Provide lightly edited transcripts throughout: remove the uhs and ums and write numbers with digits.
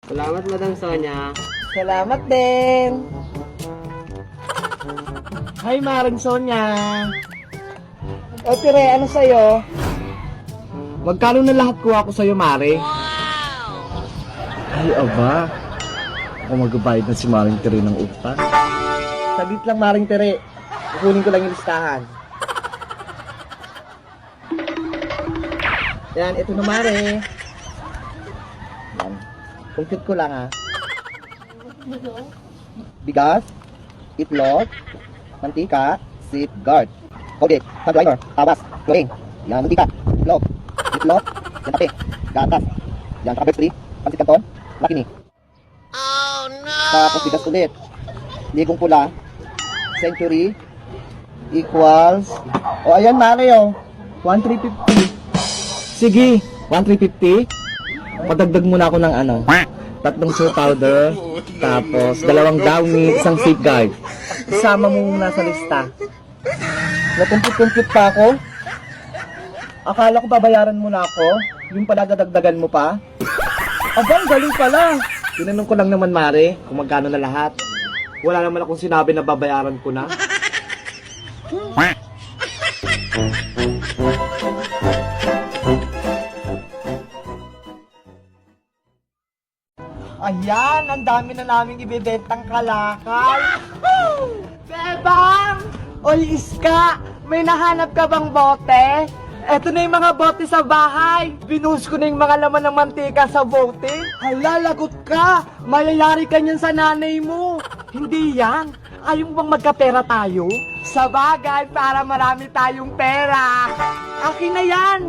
Salamat, Madam Sonia. Salamat din. Hi, Maring Sonia. O, Tire, ano sa'yo? Magkano na lahat kuha ko sa'yo, Mare? Ay, aba. Ako magbabayad na si Maring Tire ng utang. Saglit lang, Maring Tire. Kukunin ko lang yung listahan. Yan, ito na, Mare. Yan. Compute ko lang, ha. Bigas, itlog, mantika, safeguard, Colgate, Sunrider, tawas, chlorine, yan, mantika, itlog, yan kape, gatas, yan, saka Birch 3, pansit canton, Lucky Me. Oh no! Tapos bigas ulit, ligong pula, Century, equals, o ayan Mare, 1,350. Sige, 1,350. Padagdag muna ako ng 3 soap powder, tapos 2 Downy, 1 safeguard. Isama mo muna sa lista. Nakumpit-kumpit pa ako. Akala ko babayaran mo na ako. Yung pala dadagdagan mo pa. Abang, galing pala. Tinanong ko lang naman, Mare, kung magkano na lahat. Wala naman akong sinabi na babayaran ko na. Ayan, ang dami na naming ibibentang kalakal. Bebang! Oy, Iska, may nahanap ka bang bote? Eto na yung mga bote sa bahay. Binuhos ko na yung mga laman ng mantika sa bote. Hala, lagot ka. Mayayari ka niyan sa nanay mo. Hindi yan. Ayaw bang magkapera tayo? Sa bagay, para marami tayong pera. Akin na yan.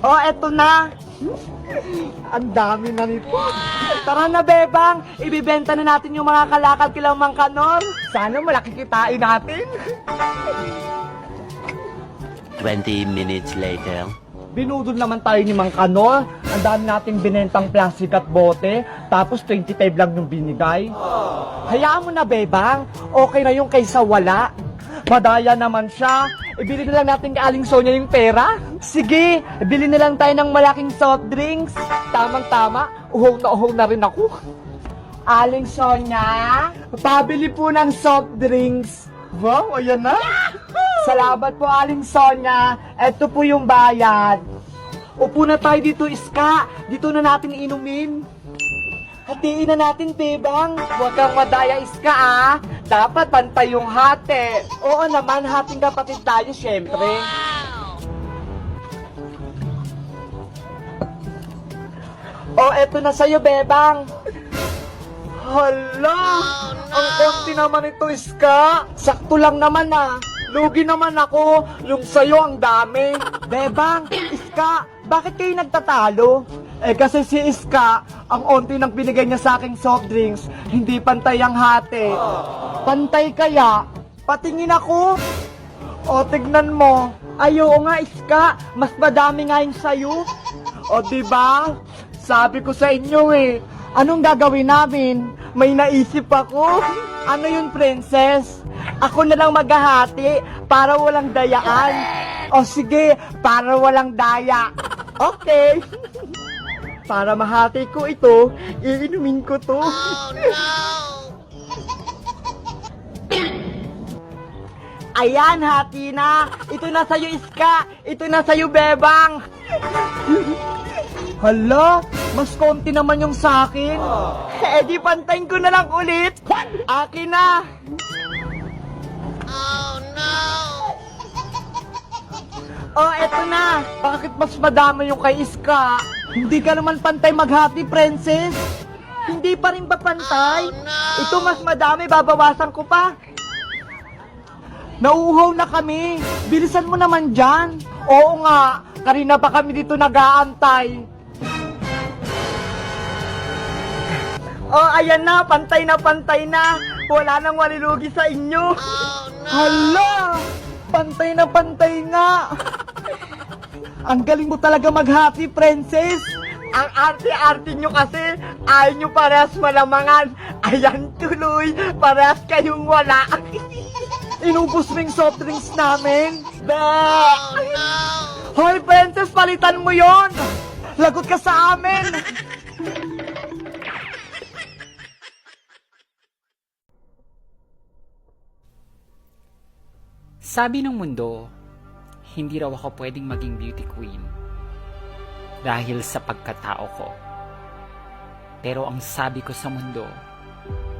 O, eto na. Ang dami na nito. Tara na, Bebang. Ibibenta na natin yung mga kalakal kila Mang Kanor. Sana malaki kitain natin. 20 minutes later. Binudol naman tayo ni Mang Kanor. Ang dami nating binentang plastic at bote. Tapos 25 lang yung binigay. Hayaan mo na, Bebang. Okay na yung kaysa wala. Madaya naman siya. Ibili na lang natin kay Aling Sonia yung pera. Sige, ibili na lang tayo ng malaking soft drinks. Tamang-tama, uhong na rin ako. Aling Sonia, pabili po ng soft drinks. Wow, ayan na. Salamat po, Aling Sonia. Ito po yung bayad. Upo na tayo dito, Iska. Dito na natin inumin. Hatiin na natin, Bebang. Huwag kang madaya, Iska, Dapat pantay yung hati. Oo naman, hating kapatid tayo, syempre. Oh, eto na sa'yo, Bebang. Hala! Ang konti naman ito, Iska. Sakto lang naman, Lugi naman ako. Yung sa'yo, ang dami. Bebang, Iska, bakit kayo nagtatalo? Kasi si Iska, ang onti nang binigay niya sa aking soft drinks, hindi pantay ang hati. Pantay kaya? Patingin ako. O, tignan mo. Ayo nga, Iska, mas madami nga yung sayo. O, diba? Sabi ko sa inyo anong gagawin namin? May naisip ako. Ano yun, princess? Ako na lang maghahati para walang dayaan. O sige, para walang daya. Okay. Para mahati ko ito, iinumin ko to. Oh, no! Ayan, hati na. Ito na sa'yo, Iska. Ito na sa'yo, Bebang. Hala, mas konti naman yung sa'kin. Di pantayin ko na lang ulit. Akin na. Oh, no! Oh, eto na. Bakit mas madami yung kay Iska? Hindi ka naman pantay maghati, princess. Hindi pa rin ba pantay? Oh, no! Ito mas madami, babawasan ko pa. Nauuhaw na kami. Bilisan mo naman dyan. Oo nga, kanina pa kami dito nag-aantay. Oh, ayan na, pantay na, pantay na. Wala nang walilugi sa inyo. Oh, no! Hala, pantay na, pantay nga. Ang galing mo talaga maghati, princess. Ang arte-arte nyo kasi, ayaw nyo parehas malamangan. Ayan tuloy, parehas kayong wala. Inubos mo yung soft drinks namin. Oh, no! Hoy, princess, palitan mo yon. Lagot ka sa amin. Sabi ng mundo, hindi raw ako pwedeng maging beauty queen dahil sa pagkatao ko. Pero ang sabi ko sa mundo,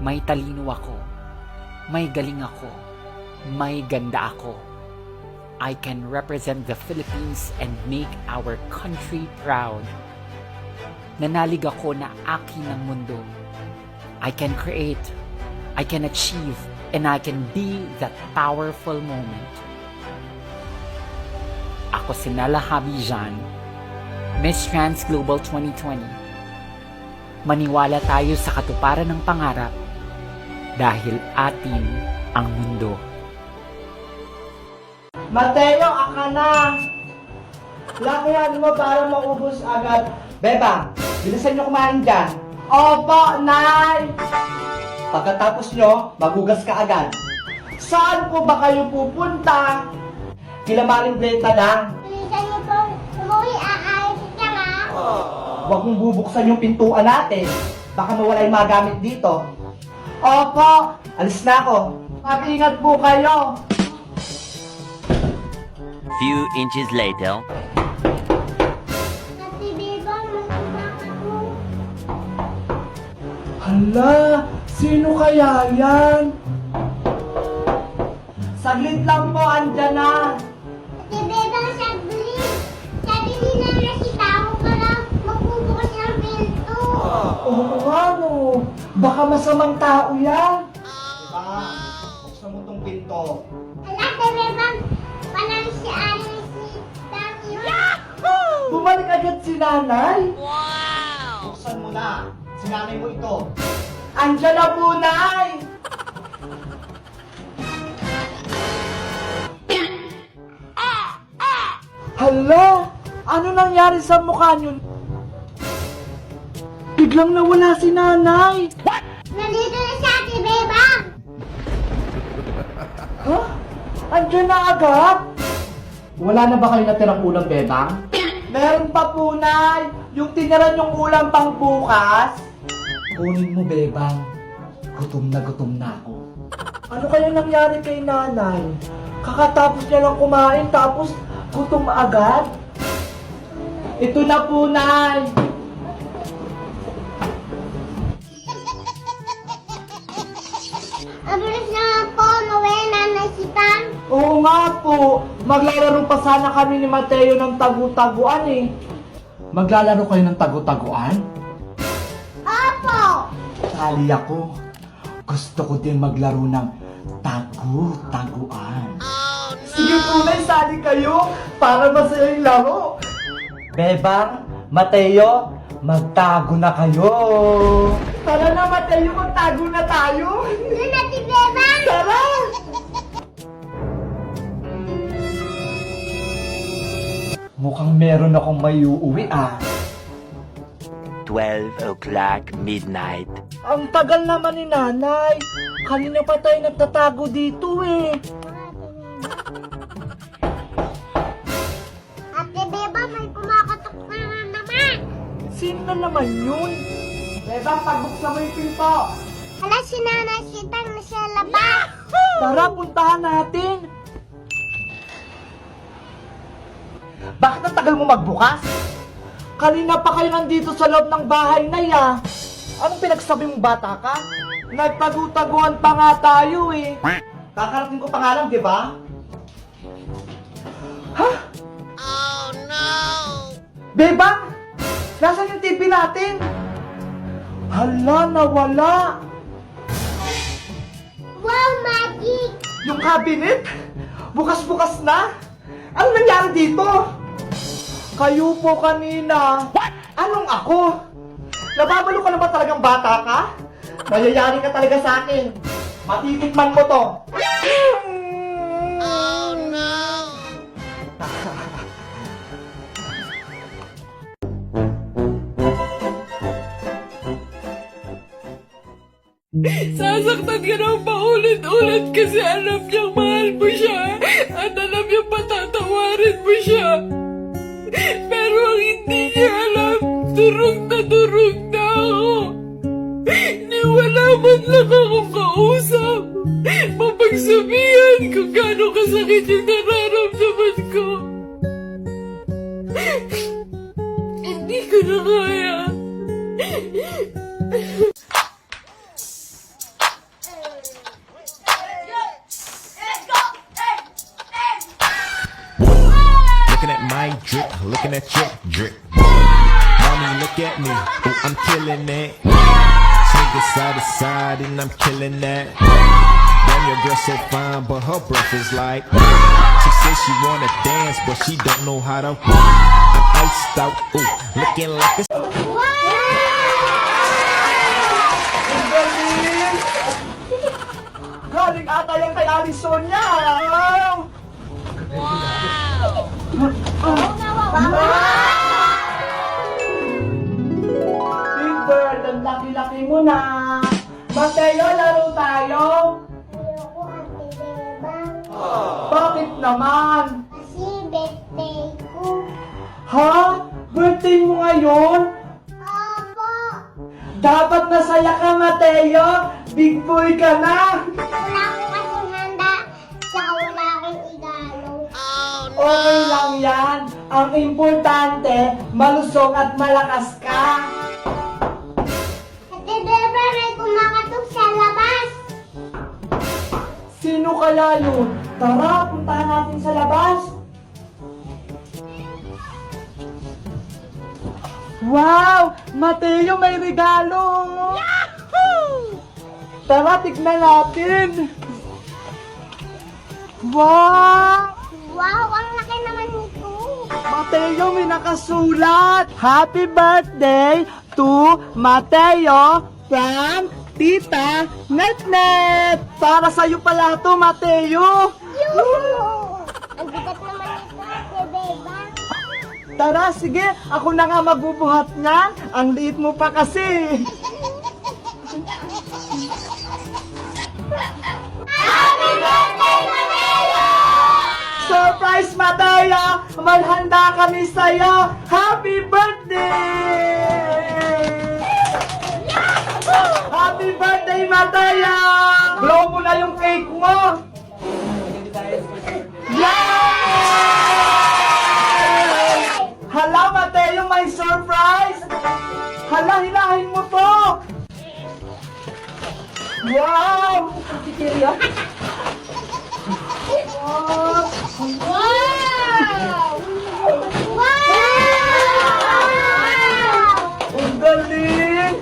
may talino ako, may galing ako, may ganda ako. I can represent the Philippines and make our country proud. Nanalig ako na akin ang mundo. I can create, I can achieve, and I can be that powerful moment. Ako si Nala Habijan, Miss Trans Global 2020. Maniwala tayo sa katuparan ng pangarap dahil atin ang mundo. Mateo, aka na! Lakihan mo para maubos agad. Bebang, bilisan nyo kumain dyan. Opo, Nay! Pagkatapos nyo, magugas ka agad. Saan po ba kayo pupunta? Kila Maring Bleta lang. Bilisan niyo pong umuwi, aalis ka nga. Huwag mong bubuksan yung pintuan natin. Baka mawala yung mga gamit dito. Opo, alis na ako. Mag-ingat po kayo. Few inches later. Ate Bebang, magkabak ako. Hala, sino kaya yan? Saglit lang po, andyan na. Ate Bebang, saglit. Sabi nila na si tao ka lang magbubukas ng pinto. Oo nga no, baka masamang tao yan. Diba, buksan mo tong pinto. Ala, Ate Bebang, parang si Ari si Tang yun. Bumalik agad si nanay. Buksan mo na, sinanay mo ito. Andyan na po, Nay! Hala! Ano nangyari sa mukha niyo? Biglang nawala si nanay! Nandito na si Ate Bebang. Ha? Andiyan na agad? Wala na ba kayo natirang ulam, Bebang? Meron pa po, Nay! Yung tiniran yung ulam pang bukas. Kunin mo, Bebang. Gutom na ako. Ano kaya nangyari kay nanay? Kakatapos niya lang kumain tapos gutom agad? Ito na po, Nay! Abilis na nga po, nawala na si Tang. Oo nga po, maglalaro pa sana kami ni Mateo ng tagu-taguan eh. Maglalaro kayo ng tagu-taguan? Opo. Sali ako. Gusto ko din maglaro ng tagu-taguan. Sige po, Nay, sali kayo para masaya yung laro. Bebang, Mateo, magtago na kayo. Tara na, Mateo, magtago na tayo. Doon Ate Bebang. Tara! Mukhang meron akong may uuwi ah. 12 o'clock midnight. Ang tagal naman ni nanay. Kanina pa tayo nagtatago dito eh. Ate Bebang, may kumakatok na naman. Sino na naman yun? Bebang, pagbuksan mo yung pinto. Hala, si Nanay si Tang na sa labas. Tara, puntahan natin. Bakit ang tagal mo magbukas? Kanina pa kayo nandito sa loob ng bahay na ya. Anong pinagsabi mong bata ka? Nagtagu-taguan pa nga tayo eh. Kakarating ko pa nga lang, di ba? Ha? Oh no! Bebang! Nasaan yung TV natin? Hala, nawala! Wow, magic! Yung cabinet? Bukas-bukas na? Ano nangyari dito? Kayo po kanina. What? Anong ako? Nababalo ka na ba talagang bata ka? Mayayari ka talaga sa akin. Matitikman mo to. Oh no! Sasaktan ka ng paulit-ulit kasi alam niyang mahal mo siya at alam niyang patatawarin mo siya. Pero ang hindi niya alam, durog na ako. Ni wala man lang akong kausap. Mapagsabihan kung gaano kasakit yung nararamdaman ko. Hindi ko na kaya. Looking at my drip, looking at your drip. Mommy, look at me, oh, I'm killing it. Swing it side to side and I'm killing that. Damn, your girl so fine, but her breath is like. She says she wanna dance, but she don't know how to. I'm iced out, ooh, looking like a. Galing ata yan kay Alison niya. Big Bird, ang laki-laki mo na. Mateo, laro tayo. Ayoko, Ate Beba. Bakit naman? Kasi birthday ko. Ha? Birthday mo ngayon? Opo. Dapat nasaya ka, Mateo. Big boy ka na. Wala ko kasing handa. Saka wala akong igalo. Okay lang yan. Ang importante, malusog at malakas ka. Ate Beba, may kumakatok sa labas. Sino kaya yun? Tara, puntahan natin sa labas. Wow! Mateo, may regalo! Yahoo! Tara, tignan natin. Wow! Wow, ang laki naman nito. Mateo, may nakasulat. Happy birthday to Mateo from Tita Netnet. Para sa'yo pala to, Mateo. Yoo! Ang bigat naman nito, Ate Beba. Tara, sige. Ako na nga magbubuhat niyan. Ang liit mo pa kasi. Happy birthday, Mateo! Surprise, Mateo! May handa kami sa'yo. Happy birthday! Happy birthday, Mateo! Blow mo na yung cake mo! Yay! Hala, Mateo, may surprise! Hala, hilahin mo to! Wow! Wow! Wow! Wow! Ang galing!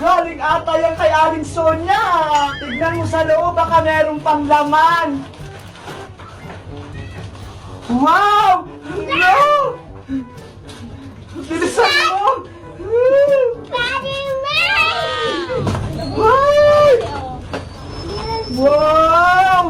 Galing ata yan kay Aling Sonia. Tignan mo sa loob, baka meron pang laman. Wow! No! Bilisan mo! Spider-Man! Wow! Wow! Wow!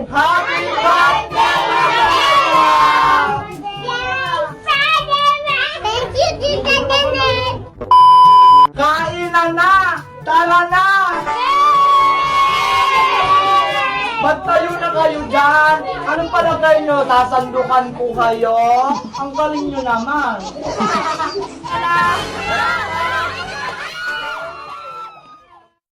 Happy birthday! Yay! Spider-Man! Thank you, Tita Janet! Kainan na! Tara na! Magtayo na kayo dyan! Anong palagay nyo? Sasandukan ko kayo? Ang galing nyo naman! Tara!